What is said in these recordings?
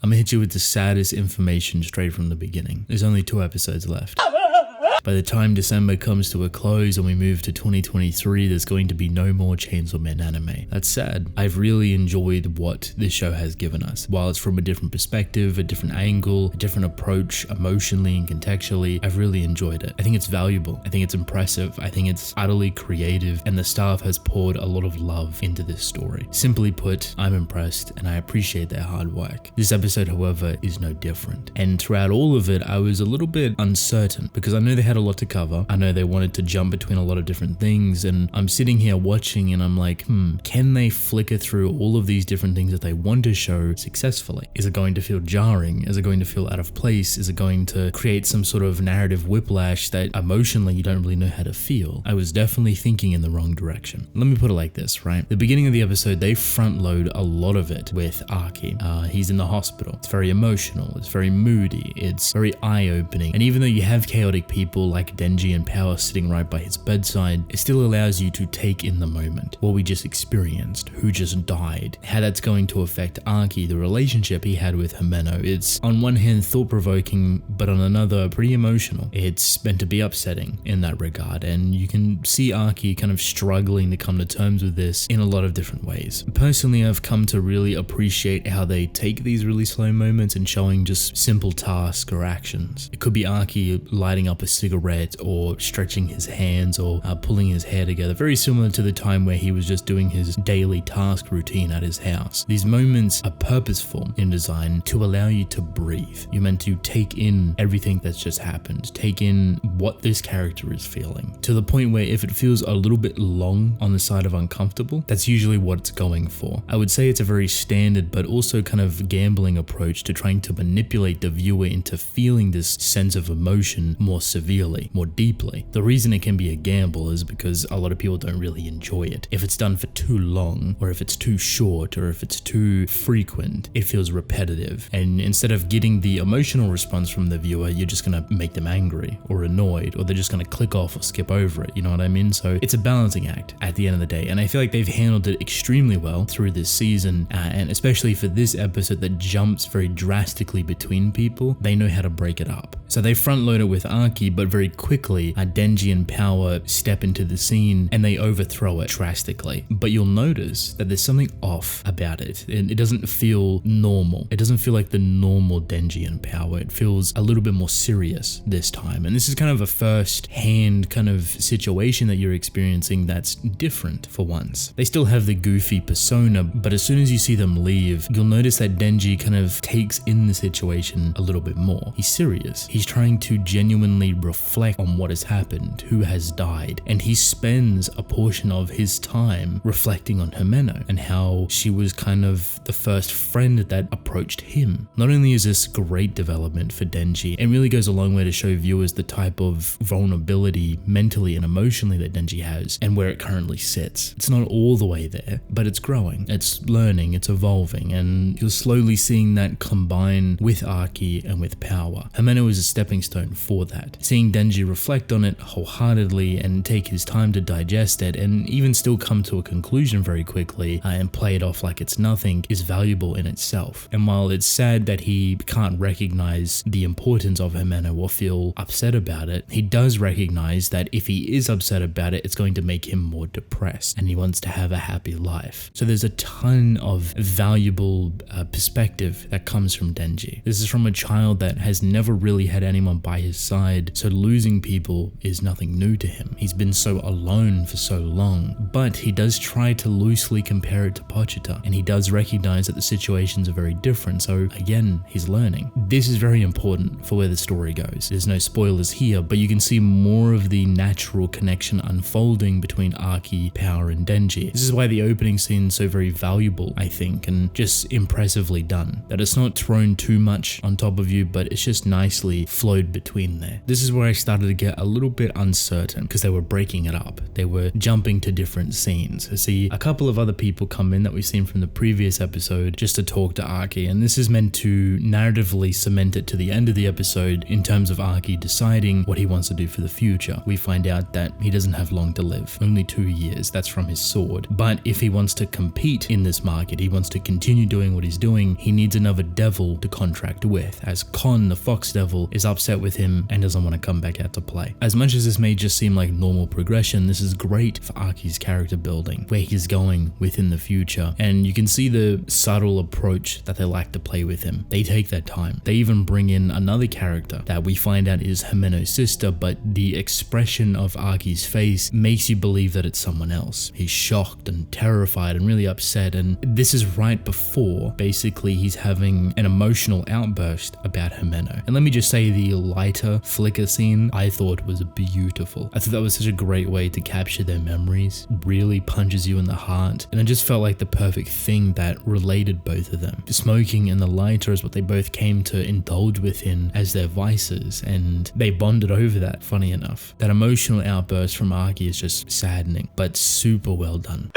I'm gonna hit you with the saddest information straight from the beginning. There's only 2 episodes left. By the time December comes to a close and we move to 2023, there's going to be no more Chainsaw Man anime. That's sad. I've really enjoyed what this show has given us. While it's from a different perspective, a different angle, a different approach emotionally and contextually, I've really enjoyed it. I think it's valuable. I think it's impressive. I think it's utterly creative, and the staff has poured a lot of love into this story. Simply put, I'm impressed and I appreciate their hard work. This episode, however, is no different. And throughout all of it, I was a little bit uncertain because I know they had a lot to cover. I know they wanted to jump between a lot of different things, and I'm sitting here watching and I'm like, can they flicker through all of these different things that they want to show successfully? Is it going to feel jarring? Is it going to feel out of place? Is it going to create some sort of narrative whiplash that emotionally you don't really know how to feel? I was definitely thinking in the wrong direction. Let me put it like this, right? The beginning of the episode, they front load a lot of it with Aki. He's in the hospital. It's very emotional. It's very moody. It's very eye-opening. And even though you have chaotic people like Denji and Power sitting right by his bedside, it still allows you to take in the moment, what we just experienced, who just died, how that's going to affect Aki, the relationship he had with Himeno. It's on one hand thought-provoking, but on another pretty emotional. It's meant to be upsetting in that regard, and you can see Aki kind of struggling to come to terms with this in a lot of different ways. Personally, I've come to really appreciate how they take these really slow moments and showing just simple tasks or actions. It could be Aki lighting up a cigarette or stretching his hands or pulling his hair together, very similar to the time where he was just doing his daily task routine at his house. These moments are purposeful in design to allow you to breathe. You're meant to take in everything that's just happened, take in what this character is feeling, to the point where if it feels a little bit long on the side of uncomfortable, that's usually what it's going for. I would say it's a very standard but also kind of gambling approach to trying to manipulate the viewer into feeling this sense of emotion more severely, more deeply. The reason it can be a gamble is because a lot of people don't really enjoy it. If it's done for too long, or if it's too short, or if it's too frequent, it feels repetitive. And instead of getting the emotional response from the viewer, you're just gonna make them angry or annoyed, or they're just gonna click off or skip over it, you know what I mean? So it's a balancing act at the end of the day, and I feel like they've handled it extremely well through this season, and especially for this episode that jumps very drastically between people, they know how to break it up. So they front load it with Aki, but very quickly Denji and Power step into the scene and they overthrow it drastically. But you'll notice that there's something off about it, and it doesn't feel normal. It doesn't feel like the normal Denji and Power. It feels a little bit more serious this time, and this is kind of a first-hand kind of situation that you're experiencing that's different for once. They still have the goofy persona, but as soon as you see them leave, you'll notice that Denji kind of takes in the situation a little bit more. He's serious. He's trying to genuinely reflect on what has happened, who has died, and he spends a portion of his time reflecting on Himeno and how she was kind of the first friend that approached him. Not only is this great development for Denji, it really goes a long way to show viewers the type of vulnerability mentally and emotionally that Denji has and where it currently sits. It's not all the way there, but it's growing, it's learning, it's evolving, and you're slowly seeing that combine with Aki and with Power. Himeno is a stepping stone for that. Seeing Denji reflect on it wholeheartedly and take his time to digest it and even still come to a conclusion very quickly and play it off like it's nothing is valuable in itself. And while it's sad that he can't recognize the importance of Himeno or feel upset about it, he does recognize that if he is upset about it, it's going to make him more depressed and he wants to have a happy life. So there's a ton of valuable perspective that comes from Denji. This is from a child that has never really had anyone by his side, so losing people is nothing new to him. He's been so alone for so long, but he does try to loosely compare it to Pochita, and he does recognize that the situations are very different, so again, he's learning. This is very important for where the story goes. There's no spoilers here, but you can see more of the natural connection unfolding between Aki, Power, and Denji. This is why the opening scene is so very valuable, I think, and just impressively done. That it's not thrown too much on top of you, but it's just nicely flowed between there. This is where where I started to get a little bit uncertain because they were breaking it up. They were jumping to different scenes. I see a couple of other people come in that we've seen from the previous episode just to talk to Archie, and this is meant to narratively cement it to the end of the episode in terms of Archie deciding what he wants to do for the future. We find out that he doesn't have long to live, only 2 years. That's from his sword. But if he wants to compete in this market, he wants to continue doing what he's doing, he needs another devil to contract with, as Con, the fox devil, is upset with him and doesn't want to come back out to play. As much as this may just seem like normal progression, this is great for Archie's character building, where he's going within the future. And you can see the subtle approach that they like to play with him. They take their time. They even bring in another character that we find out is Himeno's sister, but the expression of Archie's face makes you believe that it's someone else. He's shocked and terrified and really upset, and this is right before basically he's having an emotional outburst about Himeno. And let me just say, the lighter flicker scene I thought was beautiful. I thought that was such a great way to capture their memories. Really punches you in the heart, and it just felt like the perfect thing that related both of them. The smoking and the lighter is what they both came to indulge within as their vices, and they bonded over that, funny enough. That emotional outburst from Archie is just saddening, but super well done.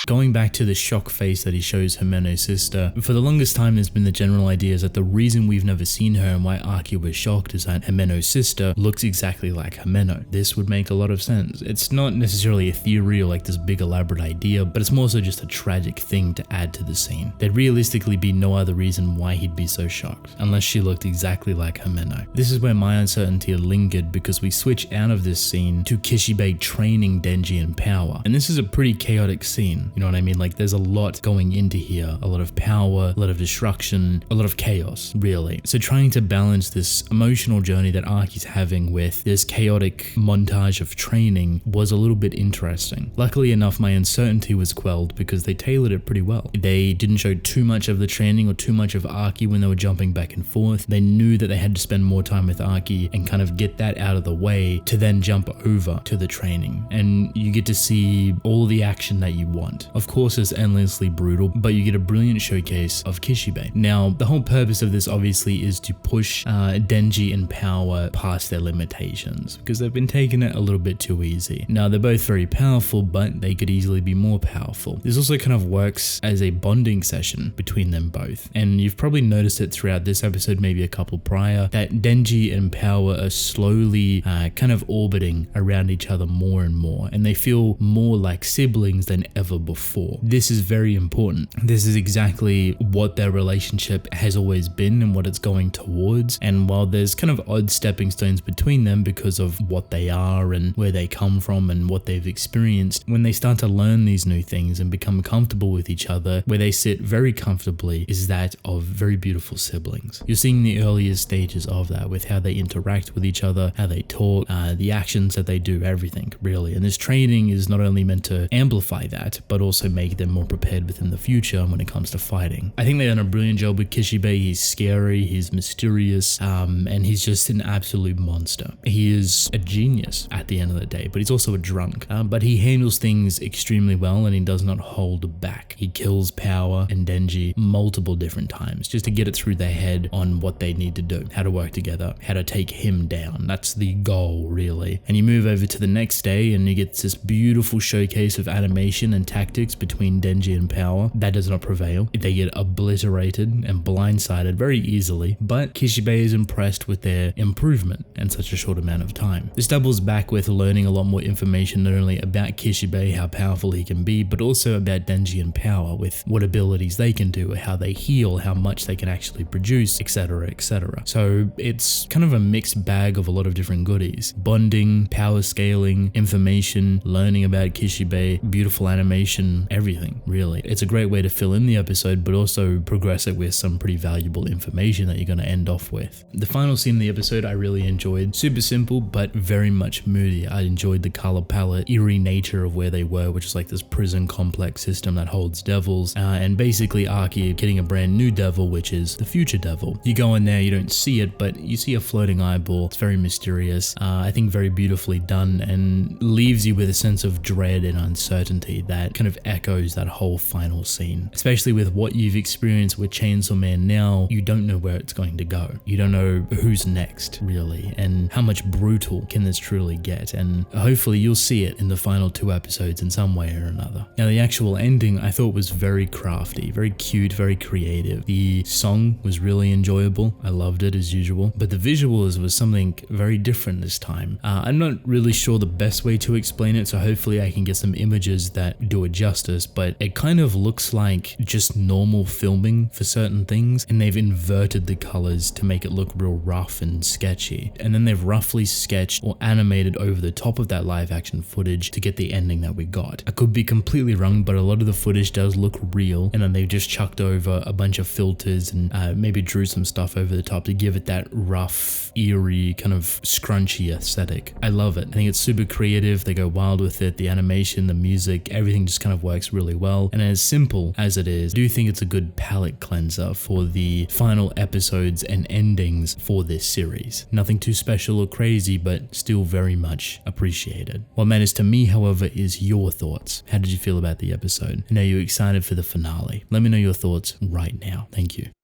Going back to the shock face that he shows Himeno's sister, for the longest time there's been the general idea that the reason we've never seen her and why Archie was shocked is that Himeno's sister looks exactly like Himeno. This would make a lot of sense. It's not necessarily a theory or like this big elaborate idea, but it's more so just a tragic thing to add to the scene. There'd realistically be no other reason why he'd be so shocked, unless she looked exactly like Himeno. This is where my uncertainty lingered, because we switch out of this scene to Kishibe training Denji in power, and this is a pretty chaotic scene. You know what I mean? Like, there's a lot going into here, a lot of power, a lot of destruction, a lot of chaos, really. So trying to balance this emotional journey that Archie's having with this chaotic montage of training was a little bit interesting. Luckily enough, my uncertainty was quelled because they tailored it pretty well. They didn't show too much of the training or too much of Archie when they were jumping back and forth. They knew that they had to spend more time with Archie and kind of get that out of the way to then jump over to the training. And you get to see all the action that you want. Of course, it's endlessly brutal, but you get a brilliant showcase of Kishibe. Now, the whole purpose of this obviously is to push Denji and Power past their limitations, because they've been taking it a little bit too easy. Now, they're both very powerful, but they could easily be more powerful. This also kind of works as a bonding session between them both, and you've probably noticed it throughout this episode, maybe a couple prior, that Denji and Power are slowly kind of orbiting around each other more and more, and they feel more like siblings than ever before. This is very important. This is exactly what their relationship has always been and what it's going towards. And while there's kind of odd stepping stones between them because of what they are and where they come from and what they've experienced, when they start to learn these new things and become comfortable with each other, where they sit very comfortably is that of very beautiful siblings. You're seeing the earliest stages of that with how they interact with each other, how they talk, the actions that they do, everything really. And this training is not only meant to amplify that, but also make them more prepared within the future when it comes to fighting. I think they've done a brilliant job with Kishibe. He's scary, he's mysterious, and he's just an absolute monster. He is a genius at the end of the day, but he's also a drunk. But he handles things extremely well and he does not hold back. He kills Power and Denji multiple different times just to get it through their head on what they need to do, how to work together, how to take him down. That's the goal, really. And you move over to the next day and you get this beautiful showcase of animation and tactics between Denji and Power. That does not prevail. They get obliterated and blindsided very easily, but Kishibe is impressed with their improvement in such a short amount of time. This doubles back with learning a lot more information not only about Kishibe, how powerful he can be, but also about Denji and Power, with what abilities they can do, how they heal, how much they can actually produce, etc, etc. So it's kind of a mixed bag of a lot of different goodies. Bonding, power scaling, information, learning about Kishibe, beautiful animation, everything, really. It's a great way to fill in the episode, but also progress it with some pretty valuable information that you're going to end off with. The final scene in the episode I really enjoyed. Super simple, but very much moody. I enjoyed the color palette, eerie nature of where they were, which is like this prison complex system that holds devils, and basically Archie getting a brand new devil, which is the future devil. You go in there, you don't see it, but you see a floating eyeball. It's very mysterious. I think very beautifully done, and leaves you with a sense of dread and uncertainty that kind of echoes that whole final scene. Especially with what you've experienced with Chainsaw Man now, you don't know where it's going to go. You don't know who's next, really. ending, and how much brutal can this truly get, and hopefully you'll see it in the final 2 episodes in some way or another. Now the actual ending I thought was very crafty, very cute, very creative. The song was really enjoyable, I loved it as usual, but the visuals was something very different this time. I'm not really sure the best way to explain it, so hopefully I can get some images that do it justice, but it kind of looks like just normal filming for certain things, and they've inverted the colors to make it look real rough and sketchy, and then they've roughly sketched or animated over the top of that live action footage to get the ending that we got. I could be completely wrong, but a lot of the footage does look real, and then they've just chucked over a bunch of filters and maybe drew some stuff over the top to give it that rough, eerie, kind of scrunchy aesthetic. I love it. I think it's super creative, they go wild with it, the animation, the music, everything just kind of works really well, and as simple as it is, I do think it's a good palate cleanser for the final episodes and endings for this series. Nothing too special or crazy, but still very much appreciated. What matters to me, however, is your thoughts. How did you feel about the episode? And are you excited for the finale? Let me know your thoughts right now. Thank you.